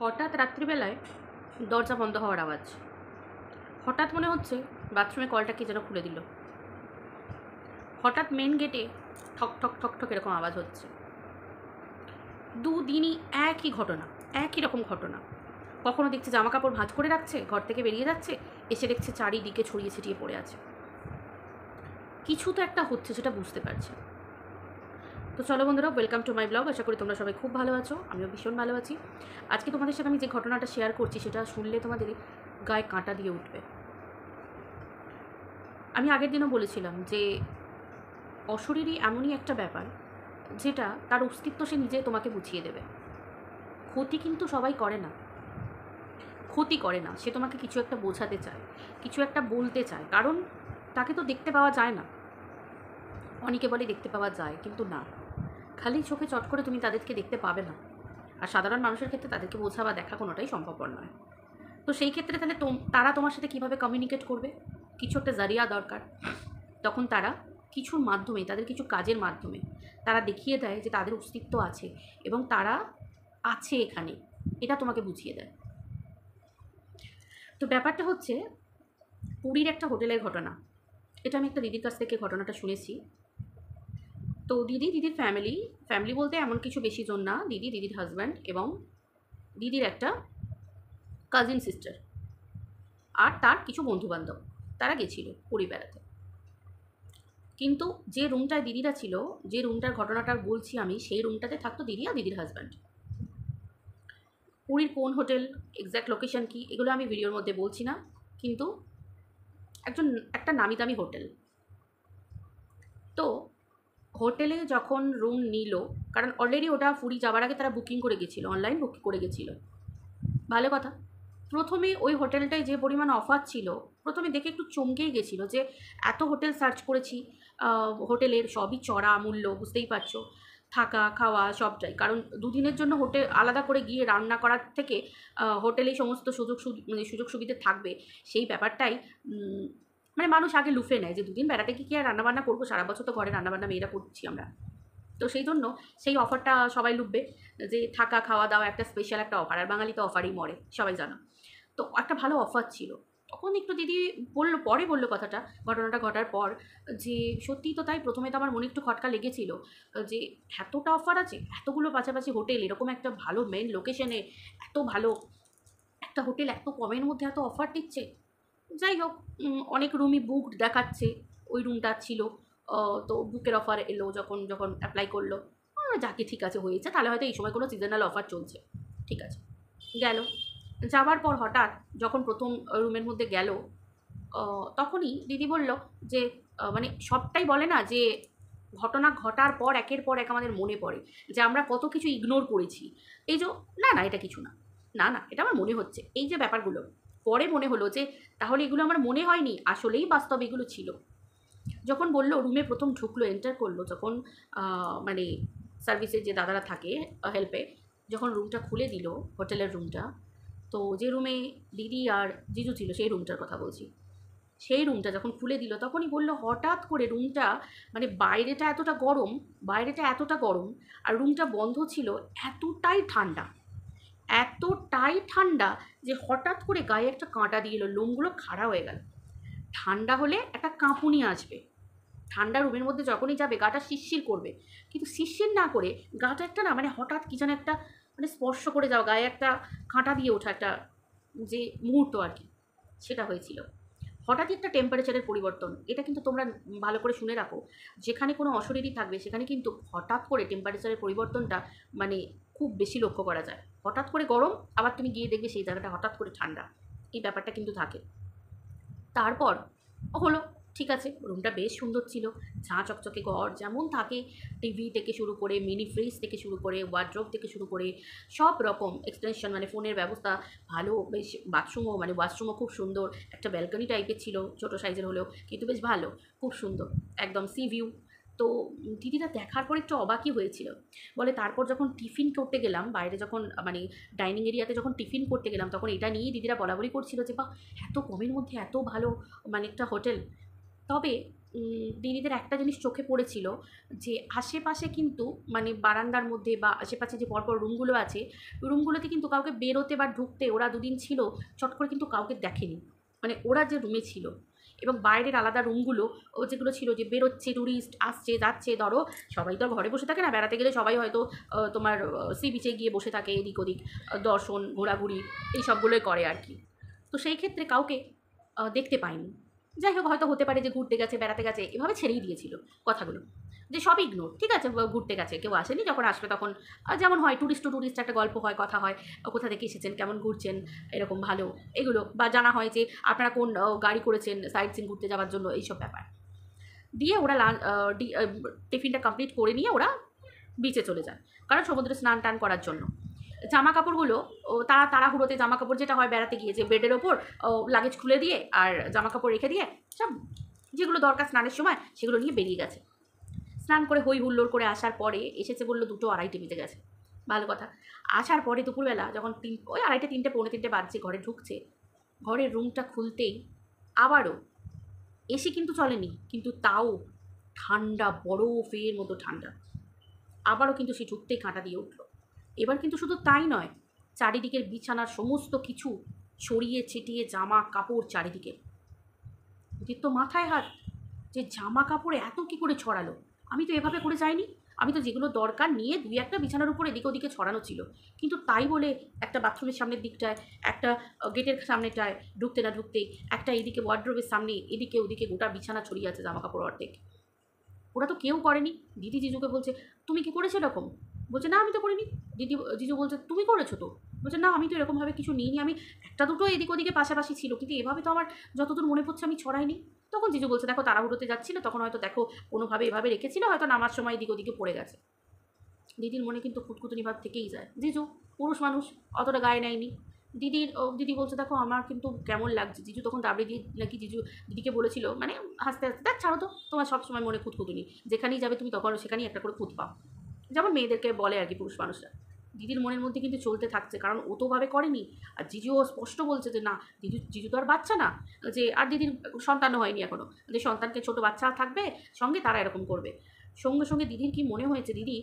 হঠাৎ রাত্রিবেলায় দরজা বন্ধ হওয়ার আওয়াজ। হঠাৎ মনে হচ্ছে বাথরুমে কলটা কে যেন খুলে দিল। হঠাৎ মেন গেটে ঠক ঠক ঠক ঠক এরকম আওয়াজ হচ্ছে। দুদিনই একই ঘটনা, একই রকম ঘটনা। কখনো দেখছে জামা কাপড় ভাঁজ করে রাখছে, ঘর থেকে বেরিয়ে যাচ্ছে, এসে দেখছে চারিদিকে ছড়িয়ে ছিটিয়ে পড়ে আছে। কিছু তো একটা হচ্ছে, সেটা বুঝতে পারছে। তো চলো বন্ধুরা, ওয়েলকাম টু মাই ব্লগ। আশা করি তোমরা সবাই খুব ভালো আছো, আমিও ভীষণ ভালো আছি। আজকে তোমাদের সাথে আমি যে ঘটনাটা শেয়ার করছি সেটা শুনলে তোমাদের গায়ে কাঁটা দিয়ে উঠবে। আমি আগের দিনও বলেছিলাম যে অশরীরী এমনই একটা ব্যাপার যেটা তার অস্তিত্ব সে নিজে তোমাকে বুঝিয়ে দেবে। ক্ষতি কিন্তু সবাই করে না, ক্ষতি করে না, সে তোমাকে কিছু একটা বোঝাতে চায়, কিছু একটা বলতে চায়, কারণ তাকে তো দেখতে পাওয়া যায় না। অনেকে বলে দেখতে পাওয়া যায়, কিন্তু না, খালি চোখে চট করে তুমি তাদেরকে দেখতে পাবে না। আর সাধারণ মানুষের ক্ষেত্রে তাদেরকে বোঝা বা দেখা কোনোটাই সম্ভবপর নয়। তো সেই ক্ষেত্রে তাহলে তারা তোমার সাথে কীভাবে কমিউনিকেট করবে? কিছু একটা জারিয়া দরকার। তখন তারা কিছুর মাধ্যমে, তাদের কিছু কাজের মাধ্যমে তারা দেখিয়ে দেয় যে তাদের অস্তিত্ব আছে এবং তারা আছে এখানে, এটা তোমাকে বুঝিয়ে দেয়। তো ব্যাপারটা হচ্ছে পুরীর একটা হোটেলের ঘটনা। এটা আমি একটা দিদির কাছ থেকে ঘটনাটা শুনেছি। তো দিদির ফ্যামিলি বলতে এমন কিছু বেশি জন না, দিদির হাজব্যান্ড এবং দিদির একটা কাজিন সিস্টার আর তার কিছু বন্ধুবান্ধব, তারা গেছিল পুরী বেড়াতে। কিন্তু যে রুমটায় দিদিরা ছিল, যে রুমটার ঘটনাটা বলছি আমি, সেই রুমটাতে থাকতো দিদি আর দিদির হাজব্যান্ড। পুরীর কোন হোটেল, এক্স্যাক্ট লোকেশন কী, এগুলো আমি ভিডিওর মধ্যে বলছি না, কিন্তু একটা নামি দামি হোটেল। তো হোটেলে যখন রুম নিল, কারণ অলরেডি ওটা পুরী যাওয়ার আগে তারা বুকিং করে গেছিলো, অনলাইন বুকিং করে গেছিলো, ভালো কথা। প্রথমে ওই হোটেলটায় যে পরিমাণ অফার ছিল, প্রথমে দেখে একটু চমকেই গেছিলো যে এত হোটেল সার্চ করেছি, হোটেলের সবই চড়া মূল্য, বুঝতেই পারছো, থাকা খাওয়া সবটাই। কারণ দুদিনের জন্য হোটেল আলাদা করে গিয়ে রান্না করার থেকে হোটেলেই সমস্ত সুযোগ সুবিধে থাকবে, সেই ব্যাপারটাই মানুষ আগে লুফে নেয় যে দুদিন বেড়াতে কি আর রান্নাবান্না করবো, সারা বছর তো ঘরে রান্নাবান্না মেয়েরা করছি আমরা। তো সেই জন্য সেই অফারটা সবাই লুটবে, যে থাকা খাওয়া দাওয়া একটা স্পেশাল একটা অফার, আর বাঙালি তো অফারই মরে, সবাই জানো। তো একটা ভালো অফার ছিল। তখন একটু দিদি পরে বললো কথাটা, ঘটনাটা ঘটার পর, যে সত্যিই তো তাই। প্রথমে তো আমার মনে একটু খটকা লেগেছিল যে এতটা অফার আছে, এতগুলো পাশাপাশি হোটেল, এরকম একটা ভালো মেন লোকেশনে এত ভালো একটা হোটেল এত কমের মধ্যে এত অফার দিচ্ছে। যাই হোক, অনেক রুমই বুকড দেখাচ্ছে, ওই রুমটা ছিল। তো বুকের অফার এলো, যখন অ্যাপ্লাই করলো, যাকে ঠিক আছে হয়েছে, তাহলে হয়তো এই সময় কোনো সিজনাল অফার চলছে, ঠিক আছে। গেল, যাওয়ার পর হঠাৎ যখন প্রথম রুমের মধ্যে গেল, তখনই দিদি বলল যে সবটাই বলে না যে ঘটনা ঘটার পর একের পর এক আমাদের মনে পড়ে যে আমরা কত কিছু ইগনোর করেছি। এই যে না এটা কিছু না, না এটা আমার মনে হচ্ছে, এই যে ব্যাপারগুলো পরে মনে হলো যে তাহলে এগুলো আমার মনে হয়নি, আসলেই বাস্তব এগুলো ছিল। যখন বললো রুমে প্রথম ঢুকলো, এন্টার করলো, যখন সার্ভিসের যে দাদারা থাকে হেল্পে, যখন রুমটা খুলে দিল, হোটেলের রুমটা, তো যে রুমে দিদি আর জিজু ছিল সেই রুমটার কথা বলছি, সেই রুমটা যখন খুলে দিল তখনই বললো হঠাৎ করে রুমটা বাইরেটা এতটা গরম আর রুমটা বন্ধ ছিল, এতটাই ঠান্ডা যে হঠাৎ করে গায়ে একটা কাঁটা দিয়ে এলো, লোমগুলো খাড়া হয়ে গেল। ঠান্ডা হলে একটা কাঁপুনি আসবে, ঠান্ডা রুমের মধ্যে যখনই যাবে গাটা শিরশির করবে, কিন্তু শিরশির না করে গাটা একটা হঠাৎ কি যেন একটা স্পর্শ করে যাও, গায়ে একটা কাঁটা দিয়ে ওঠা একটা যে মুহূর্ত আর কি, সেটা হয়েছিল। হঠাৎই একটা টেম্পারেচারের পরিবর্তন, এটা কিন্তু তোমরা ভালো করে শুনে রাখো, যেখানে কোনো অশরীরী থাকবে সেখানে কিন্তু হঠাৎ করে টেম্পারেচারের পরিবর্তনটা খুব বেশি লক্ষ্য করা যায়। হঠাৎ করে গরম, আবার তুমি গিয়ে দেখবে সেই জায়গাটা হঠাৎ করে ঠান্ডা, এই ব্যাপারটা কিন্তু থাকে। তারপর হলো, ঠিক আছে, রুমটা বেশ সুন্দর ছিল, ঝাঁ চকচকে ঘর যেমন থাকে, টিভি থেকে শুরু করে মিনি ফ্রিজ থেকে শুরু করে ওয়ার্ড্রোব থেকে শুরু করে সব রকম এক্সটেনশন, ফোনের ব্যবস্থা ভালো, বেশ ওয়াশরুমও খুব সুন্দর, একটা ব্যালকনি টাইপের ছিল, ছোটো সাইজের হলেও কিন্তু বেশ ভালো, খুব সুন্দর, একদম সি ভিউ। তো দিদিরা দেখার পর একটু অবাকই হয়েছিল। বলে তারপর যখন টিফিন করতে গেলাম বাইরে, যখন ডাইনিং এরিয়াতে যখন টিফিন করতে গেলাম, তখন এটা নিয়েই দিদিরা বলাবলি করছিল যে বাহ, এত কমের মধ্যে এত ভালো একটা হোটেল। তবে দিদিদের একটা জিনিস চোখে পড়েছিল যে আশেপাশে কিন্তু মানে বারান্দার মধ্যে বা আশেপাশে যে পরপর রুমগুলো আছে, রুমগুলোতে কিন্তু কাউকে বেরোতে বা ঢুকতে ওরা দুদিন ছিল, চট করে কিন্তু কাউকে দেখেনি। মানে ওরা যে রুমে ছিল এবং বাইরের আলাদা রুমগুলো ও যেগুলো ছিল যে বেরোচ্ছে ট্যুরিস্ট আসছে যাচ্ছে, ধরো সবাই তো আর ঘরে বসে থাকে না, বেড়াতে গেলে সবাই হয়তো তোমার সি বিচে গিয়ে বসে থাকে এদিক ওদিক, দর্শন ঘোরাঘুরি এই সবগুলোই করে আর কি। তো সেই ক্ষেত্রে কাউকে দেখতে পাইনি। যাই হোক, হয়তো হতে পারে যে ঘুরতে গেছে বেড়াতে গেছে, এভাবে ছেড়েই দিয়েছিল কথাগুলো, যে সব ইগনোর, ঠিক আছে ঘুরতে গেছে, কেউ আসেনি, যখন আসবে তখন যেমন হয় ট্যুরিস্ট টু ট্যুরিস্ট একটা গল্প হয়, কথা হয়, কোথা থেকে এসেছেন, কেমন ঘুরছেন, এরকম ভালো এগুলো, বা জানা হয় যে আপনারা কোন গাড়ি করেছেন সাইট সিন ঘুরতে যাওয়ার জন্য, এইসব ব্যাপার দিয়ে ওরা টিফিনটা কমপ্লিট করে নিয়ে ওরা বিচে চলে যায়, কারণ সমুদ্রে স্নান টান করার জন্য। জামা কাপড়গুলো তারা তাড়াহুড়োতে জামা কাপড় যেটা হয় বেড়াতে গিয়ে যে বেডের ওপর লাগেজ খুলে দিয়ে আর জামা কাপড় রেখে দিয়ে সব যেগুলো দরকার স্নানের সময় সেগুলো নিয়ে বেরিয়ে গেছে। স্নান করে হই হুল্লোড় করে আসার পরে এসেছে বললো 2-2:30 বেজে গেছে, ভালো কথা। আসার পরে দুপুরবেলা যখন ওই 2:30 3টে পৌনে 3টে বাজছে, ঘরে ঢুকছে, ঘরের রুমটা খুলতেই আবারও এসি কিন্তু চলেনি, কিন্তু তাও ঠান্ডা, বরফের মতো ঠান্ডা। আবারও কিন্তু সে ঢুকতেই কাঁটা দিয়ে উঠল। এবার কিন্তু শুধু তাই নয়, চারিদিকের বিছানার সমস্ত কিছু ছড়িয়ে ছিটিয়ে জামা কাপড় চারিদিকে। ওদের তো মাথায় হাত, যে জামা কাপড় এত কী করে ছড়ালো, আমি তো এভাবে করে যাইনি, আমি তো যেগুলো দরকার নিয়ে 2-1টা বিছানার উপর এদিকে ওদিকে ছড়ানো ছিল, কিন্তু তাই বলে একটা বাথরুমের সামনের দিকটায়, একটা গেটের সামনেটায় ঢুকতে না ঢুকতেই, একটা এদিকে ওয়ার্ড্রোবের সামনে এদিকে ওদিকে গোটা বিছানা ছড়িয়ে আছে জামা কাপড় অর্ধেক। ওরা তো কেউ করেনি। দিদি জিজুকে বলছে তুমি কি করেছো এরকম? বলছে না আমি তো করিনি। জিজু বলছে তুমি করেছো তো? বলছে না আমি তো এরকমভাবে কিছু নিইনি, আমি একটা দুটো এদিক ওদিকে পাশাপাশি ছিল, কিন্তু এভাবে তো আমার যতদূর মনে পড়ছে আমি ছড়াইনি। তখন জিজু বলছে দেখো তাড়াহুড়োতে যাচ্ছিল, তখন হয়তো দেখো কোনোভাবে এভাবে রেখেছিল, হয়তো নামার সময় এদিক ওদিকে পড়ে গেছে। দিদির মনে কিন্তু খুঁতখুঁতুনি ভাব থেকেই যায়। জিজু পুরুষ মানুষ, অতটা গায়ে নেয়নি। দিদি বলছে দেখো আমার কিন্তু কেমন লাগছে। জিজু তখন দাবড়ে দিয়ে নাকি দিদিকে বলেছিল, মানে হাসতে হাসতে, দেখ ছাড়ো তো, তোমার সবসময় মনে খুঁতখুঁতুনি, যেখানেই যাবে তুমি তখন সেখানেই একটা করে খুঁত পাও, যেমন মেয়েদেরকে বলে আর কি পুরুষ মানুষরা। দিদির মনের মধ্যে কিন্তু চলতে থাকছে, কারণ ও তো ভাবে করেনি। আর জিজুও স্পষ্ট বলছে যে না, জিজু তো আর বাচ্চা না, যে আর দিদির সন্তানও হয়নি এখনও, যে সন্তানকে ছোটো বাচ্চা থাকবে সঙ্গে তারা এরকম করবে। সঙ্গে সঙ্গে দিদির কি মনে হয়েছে, দিদি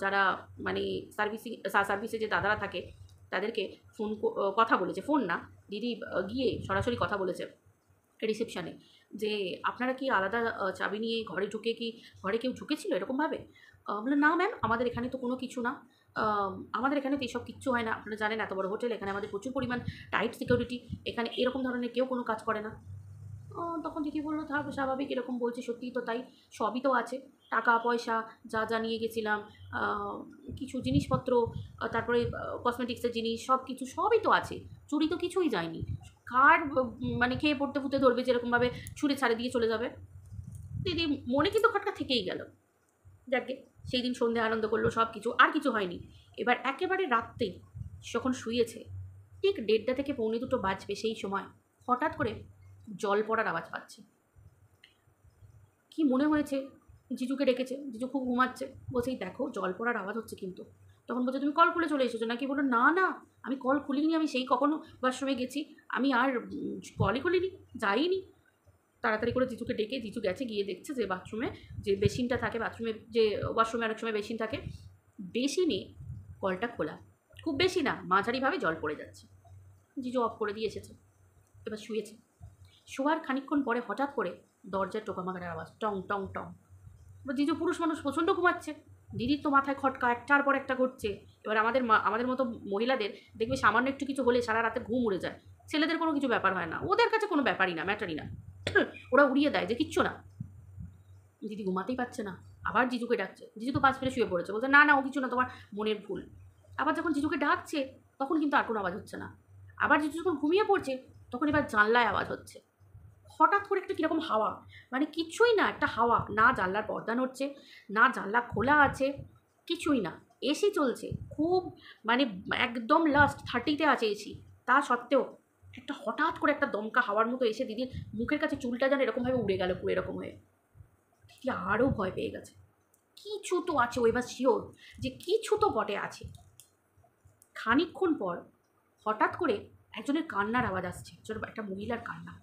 যারা মানে সার্ভিসে যে দাদারা থাকে তাদেরকে কথা বলেছে, ফোন না, দিদি গিয়ে সরাসরি কথা বলেছে রিসেপশানে, যে আপনারা কি আলাদা চাবি নিয়ে ঘরে ঢুকে কি ঘরে কেউ ঢুকেছিল এরকমভাবে? বললো না ম্যাম, আমাদের এখানে তো কোনো কিছু না, আমাদের এখানে তো এইসব কিচ্ছু হয় না, আপনারা জানেন এত বড় হোটেল, এখানে আমাদের প্রচুর পরিমাণ টাইট সিকিউরিটি, এখানে এরকম ধরনের কেউ কোনো কাজ করে না। তখন দিদি বললো থাক স্বাভাবিক, এরকম বলছে সত্যিই তো তাই, সবই তো আছে, টাকা পয়সা যা যা নিয়ে গেছিলাম, কিছু জিনিসপত্র, তারপরে কসমেটিক্সের জিনিস, সব কিছু সবই তো আছে, চুরি তো কিছুই যায়নি। কার মানে খেয়ে পড়তে ফুটতে ধরবে যেরকমভাবে ছুঁড়ে ছাড়ে দিয়ে চলে যাবে। দিদি মনে কিন্তু খটকা থেকেই গেল। যাকে সেই দিন সন্ধে আনন্দ করলো, সব কিছু, আর কিছু হয়নি। এবার একেবারে রাত্রে যখন শুয়েছে, ঠিক 1:30 থেকে 1:45 বাজবে, সেই সময় হঠাৎ করে জল পড়ার আওয়াজ পাচ্ছে। কি মনে হয়েছে, জিজুকে ডেকেছে, জিজু খুব ঘুমাচ্ছে, বলছেই দেখো জল পড়ার আওয়াজ হচ্ছে কিন্তু। তখন বলছে তুমি কল খুলে চলে এসেছো নাকি? বললো না না, আমি কল খুলিনি, আমি সেই কখনো ওয়াশরুমে গেছি, আমি আর কলই খুলিনি, যাইনি। তাড়াতাড়ি করে জিজুকে ডেকে জিজু গেছে, গিয়ে দেখছে যে বাথরুমে যে বেসিনটা থাকে, বাথরুমে যে ওয়াশরুমে অনেক সময় বেসিন থাকে, বেসিনে কলটা খোলা, খুব বেশি না মাঝারিভাবে জল পড়ে যাচ্ছে। জিজু অফ করে দিয়ে এসেছে, এবার শুয়েছে। শোয়ার খানিকক্ষণ পরে হঠাৎ করে দরজার টোকামাকারের আওয়াজ, টং টং টং। এবার জিজু পুরুষ মানুষ, প্রচণ্ড ঘুমাচ্ছে, দিদির তো মাথায় খটকা একটার পর একটা ঘটছে। এবার আমাদের মতো মহিলাদের দেখবে সামান্য একটু কিছু হলে সারা রাতে ঘুম উড়ে যায়, ছেলেদের কোনো কিছু ব্যাপার হয় না, ওদের কাছে কোনো ব্যাপারই না, ম্যাটারই না, ওরা উড়িয়ে দেয় যে কিচ্ছু না। দিদি ঘুমাতেই পারছে না, আবার জিজুকে ডাকছে, জিজু তো পাশ ফিরে শুয়ে পড়েছে, বলছে না না ও কিছু না, তোমার মনের ভুল। আবার যখন জিজুকে ডাকছে তখন কিন্তু আর কোনো আওয়াজ হচ্ছে না। আবার জিজু যখন ঘুমিয়ে পড়ছে তখন এবার জানলায় আওয়াজ হচ্ছে, হঠাৎ করে একটা কীরকম হাওয়া, মানে কিছুই না, একটা হাওয়া, না জানলার পর্দা নড়ছে, না জানলা খোলা আছে, কিছুই না, এসি চলছে, খুব মানে একদম লাস্ট 30-তে আছে এসি, তা সত্ত্বেও একটা হঠাৎ করে একটা দমকা হাওয়ার মতো এসে দিদির মুখের কাছে চুলটা যেন এরকমভাবে উড়ে গেল পুরো এরকম হয়ে। দিদি আরও ভয় পেয়ে গেছে, কিছু তো আছে, ও এবার শিওর যে কিছু তো বটে আছে। খানিকক্ষণ পর হঠাৎ করে একজনের কান্নার আওয়াজ আসছে, একটা মহিলার কান্না।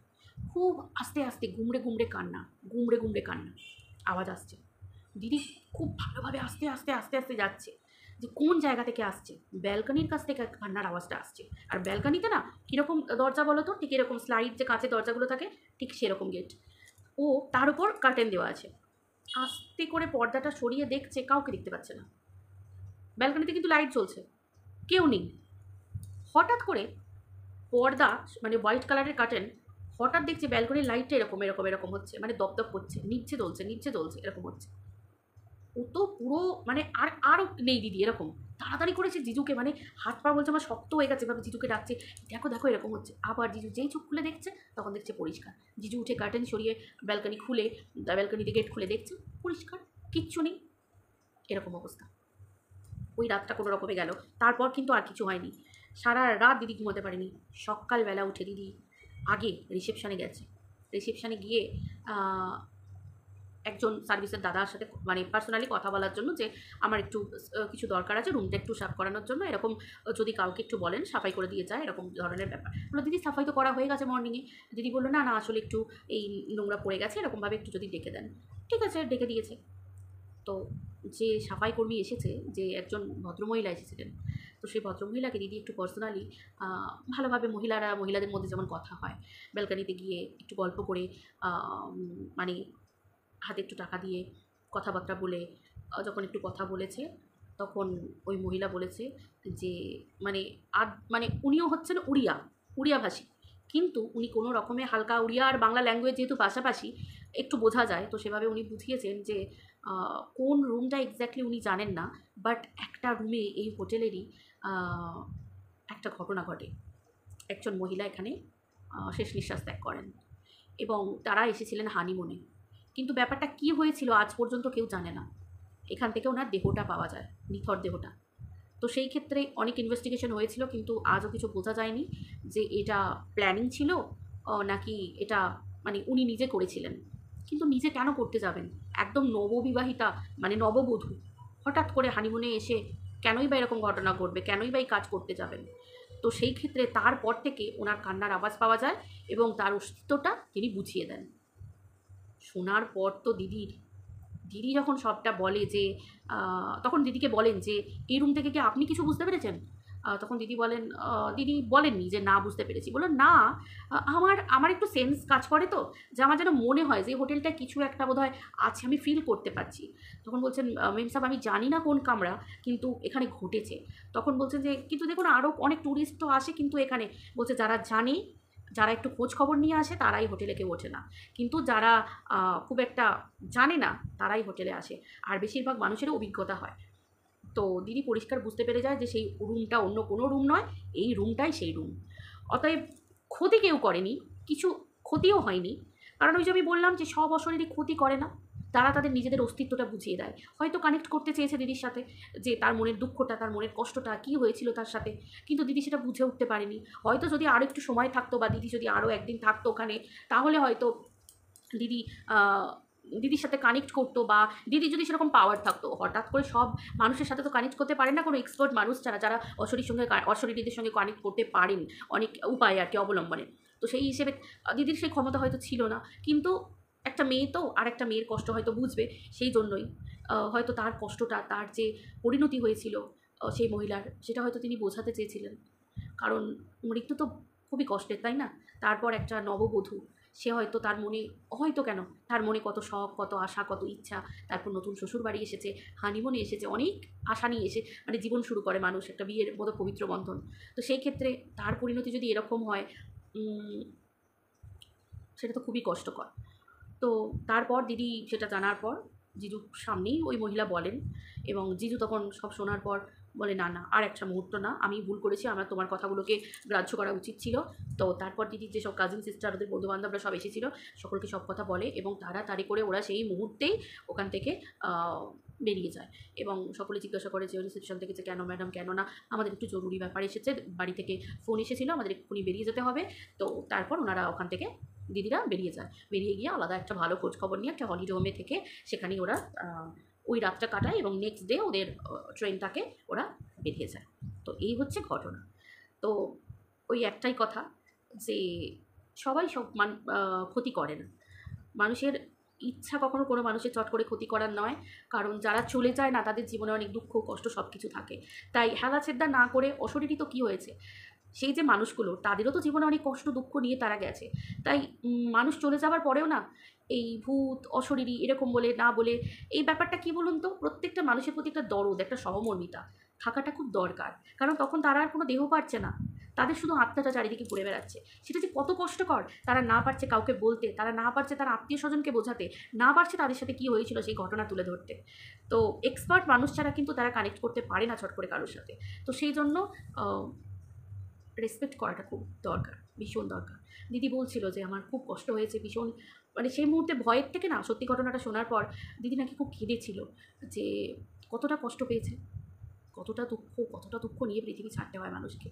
খুব আস্তে আস্তে গুমড়ে গুমড়ে কান্না, গুমড়ে গুমড়ে কান্না আওয়াজ আসছে। দিদি খুব ভালোভাবে আস্তে আস্তে আস্তে আস্তে যাচ্ছে, যে কোন জায়গা থেকে আসছে, ব্যালকনির কাছ থেকে কান্নার আওয়াজটা আসছে। আর ব্যালকনিতে না কীরকম দরজা বলো তো, ঠিক এরকম স্লাইড যে কাঁচের দরজাগুলো থাকে, ঠিক সেরকম গেট, ও তার উপর কার্টেন দেওয়া আছে। আস্তে করে পর্দাটা সরিয়ে দেখছে, কাউকে দেখতে পাচ্ছে না। ব্যালকনিতে কিন্তু লাইট জ্বলছে, কেউ নেই। হঠাৎ করে পর্দা, মানে হোয়াইট কালারের কার্টেন, হঠাৎ দেখছে ব্যালকনির লাইটটা এরকম এরকম এরকম হচ্ছে, মানে দপদপ করছে, নিচে জ্বলছে নিচে জ্বলছে, এরকম হচ্ছে। ও তো পুরো মানে আরও নেই দিদি, এরকম তাড়াতাড়ি করেছে জিজুকে, মানে হাত পা বলছে আমার শক্ত হয়ে গেছে, এভাবে জিজুকে ডাকছে, দেখো দেখো এরকম হচ্ছে। আবার জিজু যেই চোখ খুলে দেখছে, তখন দেখছে পরিষ্কার। জিজু উঠে কার্টেন সরিয়ে ব্যালকনি খুলে, ব্যালকনিতে গেট খুলে দেখছে পরিষ্কার, কিচ্ছু নেই। এরকম অবস্থা। ওই রাতটা কোনো রকমে গেল। তারপর কিন্তু আর কিছু হয়নি। সারা রাত দিদি ঘুমোতে পারেনি। সকালবেলা উঠে দিদি আগে রিসেপশানে গেছে। রিসেপশানে গিয়ে একজন সার্ভিসের দাদার সাথে মানে পার্সোনালি কথা বলার জন্য, যে আমার একটু কিছু দরকার আছে, রুমটা একটু সাফ করানোর জন্য, এরকম যদি কাউকে একটু বলেন সাফাই করে দিয়ে যায়, এরকম ধরনের ব্যাপার। বললো দিদি সাফাই তো করা হয়ে গেছে মর্নিংয়ে। দিদি বললো না না, আসলে একটু এই নোংরা পড়ে গেছে, এরকমভাবে একটু যদি ডেকে দেন। ঠিক আছে, ডেকে দিয়েছে। তো যে সাফাই কর্মী এসেছে, যে একজন ভদ্রমহিলা এসেছিলেন, তো সেই ভদ্রমহিলাকে দিদি একটু পার্সোনালি ভালোভাবে, মহিলাদের মধ্যে যেমন কথা হয়, ব্যালকানিতে গিয়ে একটু গল্প করে, মানে হাতে একটু টাকা দিয়ে কথাবার্তা বলে, যখন একটু কথা বলেছে, তখন ওই মহিলা বলেছে যে মানে মানে উনিও হচ্ছেন উড়িয়াভাষী, কিন্তু উনি কোনো রকমে হালকা উড়িয়া আর বাংলা ল্যাঙ্গুয়েজ যেহেতু পাশাপাশি একটু বোঝা যায়, তো সেভাবে উনি বুঝিয়েছেন যে কোন রুমটা এক্স্যাক্টলি উনি জানেন না, বাট একটা রুমে এই হোটেলেরই একটা ঘটনা ঘটে। একজন মহিলা এখানে শেষ নিঃশ্বাস ত্যাগ করেন, এবং তারা এসেছিলেন হানিমুনে। কিন্তু ব্যাপারটা কী হয়েছিল আজ পর্যন্ত কেউ জানে না। এখান থেকে ওনার দেহটা পাওয়া যায়, নিথর দেহটা। তো সেই ক্ষেত্রে অনেক ইনভেস্টিগেশন হয়েছিল, কিন্তু আজও কিছু বোঝা যায়নি যে এটা প্ল্যানিং ছিল নাকি এটা মানে উনি নিজে করেছিলেন। কিন্তু নিজে কেন করতে যাবেন? একদম নববিবাহিতা, মানে নববধূ, হঠাৎ করে হানিমুনে এসে কেনই বা এরকম ঘটনা ঘটবে, কেনই বা এই কাজ করতে যাবেন? তো সেই ক্ষেত্রে তারপর থেকে ওনার কান্নার আওয়াজ পাওয়া যায়, এবং তার অস্তিত্বটা তিনি বুঝিয়ে দেন। শোনার পর তো দিদি যখন সবটা বলে, যে তখন দিদিকে বলেন যে এই রুম থেকে কি আপনি কিছু বুঝতে পেরেছেন? তখন দিদি বলেননি যে না বুঝতে পেরেছি। বললো না, আমার একটু সেন্স কাজ করে, তো যে আমার যেন মনে হয় যে হোটেলটা কিছু একটা বোধহয় আছে, আমি ফিল করতে পারছি। তখন বলছেন মেম সাহেব আমি জানি না কোন কামরা, কিন্তু এখানে ঘটেছে। তখন বলছেন যে কিন্তু দেখুন আরও অনেক ট্যুরিস্ট তো আসে, কিন্তু এখানে বলছে যারা জানে, যারা একটু খোঁজ খবর নিয়ে আসে, তারাই হোটেলে কেউ ওঠে না, কিন্তু যারা খুব একটা জানে না তারাই হোটেলে আসে, আর বেশিরভাগ মানুষেরও অভিজ্ঞতা হয়। তো দিদি পরিষ্কার বুঝতে পেরে যায় যে সেই রুমটা অন্য কোনো রুম নয়, এই রুমটাই সেই রুম। অতএব ক্ষতি কেউ করেনি, কিছু ক্ষতিও হয়নি, কারণ ওই যে আমি বললাম যে সব অশরীরই ক্ষতি করে না, তারা তাদের নিজেদের অস্তিত্বটা বুঝিয়ে দেয়। হয়তো কানেক্ট করতে চেয়েছে দিদির সাথে, যে তার মনের দুঃখটা, তার মনের কষ্টটা কী হয়েছিল তার সাথে, কিন্তু দিদি সেটা বুঝে উঠতে পারেনি। হয়তো যদি আরও একটু সময় থাকতো, বা দিদি যদি আরও একদিন থাকতো ওখানে, তাহলে হয়তো দিদি দিদির সাথে কানেক্ট করতো, বা দিদি যদি সেরকম পাওয়ার থাকতো। হঠাৎ করে সব মানুষের সাথে তো কানেক্ট করতে পারেন না কোনো এক্সপার্ট মানুষ ছাড়া, যারা অশরীরীদের সঙ্গে কানেক্ট করতে পারেন অনেক উপায় আর কি অবলম্বনে। তো সেই হিসেবে দিদির সেই ক্ষমতা হয়তো ছিল না, কিন্তু একটা মেয়ে তো, আর একটা মেয়ের কষ্ট হয়তো বুঝবে, সেই জন্যই হয়তো তার কষ্টটা, তার যে পরিণতি হয়েছিল সেই মহিলার, সেটা হয়তো তিনি বোঝাতে চেয়েছিলেন। কারণ মৃত্যু তো খুবই কষ্টের, তাই না? তারপর একটা নববধূ, সে হয়তো তার মনে কত শখ, কত আশা, কত ইচ্ছা, তারপর নতুন শ্বশুরবাড়ি এসেছে, হানিমুনে এসেছে, অনেক আশা নিয়ে এসে মানে জীবন শুরু করে মানুষ, একটা বিয়ের মতো পবিত্র বন্ধন। তো সেই ক্ষেত্রে তার পরিণতি যদি এরকম হয়, সেটা তো খুবই কষ্টকর। তো তারপর দিদি সেটা জানার পর জিজুর সামনেই ওই মহিলা বলেন, এবং জিজু তখন সব শোনার পর বলে না না, আর একটা মুহূর্ত না, আমি ভুল করেছি, আমার তোমার কথাগুলোকে গ্রাহ্য করা উচিত ছিল। তো তারপর দিদির যেসব কাজিন সিস্টার, ওদের বন্ধুবান্ধবরা সব এসেছিলো, সকলকে সব কথা বলে, এবং তাড়াতাড়ি করে ওরা সেই মুহূর্তেই ওখান থেকে বেরিয়ে যায়, এবং সকলে জিজ্ঞাসা করে যে রিসেপশন থেকে যে কেন ম্যাডাম, কেন না, আমাদের একটু জরুরি ব্যাপার এসেছে, বাড়ি থেকে ফোন এসেছিলো, আমাদের এক্ষুনি বেরিয়ে যেতে হবে। তো তারপর ওনারা ওখান থেকে দিদিরা বেরিয়ে যায়, বেরিয়ে গিয়ে আলাদা একটা ভালো খোঁজখবর নিয়ে একটা হলিডে হোমে থেকে সেখানেই ওরা ওই রাতটা কাটায়, এবং নেক্সট ডে ওদের ট্রেনটাকে ওরা বেরিয়ে যায়। তো এই হচ্ছে ঘটনা। তো ওই একটাই কথা, যে সবাই সব ক্ষতি করে না। মানুষের ইচ্ছা কখনো কোনো মানুষের চট করে ক্ষতি করার নয়। কারণ যারা চলে যায় না, তাদের জীবনে অনেক দুঃখ, কষ্ট সব কিছু থাকে। তাই হেলাছেদ্দা না করে অশরীরই তো কী হয়েছে? সেই যে মানুষগুলো, তাদেরও তো জীবনে অনেক কষ্ট, দুঃখ নিয়ে তারা গেছে। তাই মানুষ চলে যাওয়ার পরেও না, এই ভূত, অশরীরী এরকম বলে না বলে, এই ব্যাপারটা কী বলুন তো? প্রত্যেকটা মানুষের প্রতি একটা দরদ, একটা সহমর্মিতা থাকাটা খুব দরকার। কারণ তখন তারা আর কোনো দেহ পাচ্ছে না। তাদের শুধু আত্মাটা চারিদিকে ঘুরে বেড়াচ্ছে। সেটা যে কত কষ্টকর! তারা না পারছে কাউকে বলতে, তারা না পারছে তার আত্মীয়স্বজনকে বোঝাতে, না পারছে তাদের সাথে কী হয়েছিল সেই ঘটনা তুলে ধরতে। তো এক্সপার্ট মানুষ ছাড়া কিন্তু তারা কানেক্ট করতে পারে না চট করে কারো সাথে। তো সেই জন্য আ রেসপেক্ট করাটা খুব দরকার, ভীষণ দরকার। দিদি বলছিল যে, "আমার খুব কষ্ট হয়েছে ভীষণ।" মানে সেই মুহূর্তে ভয়ের থেকে না, সত্যি ঘটনাটা শোনার পর দিদি নাকি খুব কেঁদেছিল যে, কতটা কষ্ট পেয়েছে, কতটা দুঃখ নিয়ে পৃথিবী ছাড়তে হয় মানুষকে।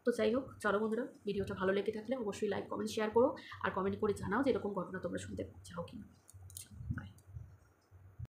তো যাই হোক, চলো বন্ধুরা, ভিডিওটা ভালো লেগে থাকলে অবশ্যই লাইক, কমেন্ট, শেয়ার করো। আর কমেন্ট করে জানাও যে এরকম ঘটনা তোমরা শুনতে চাও কিনা।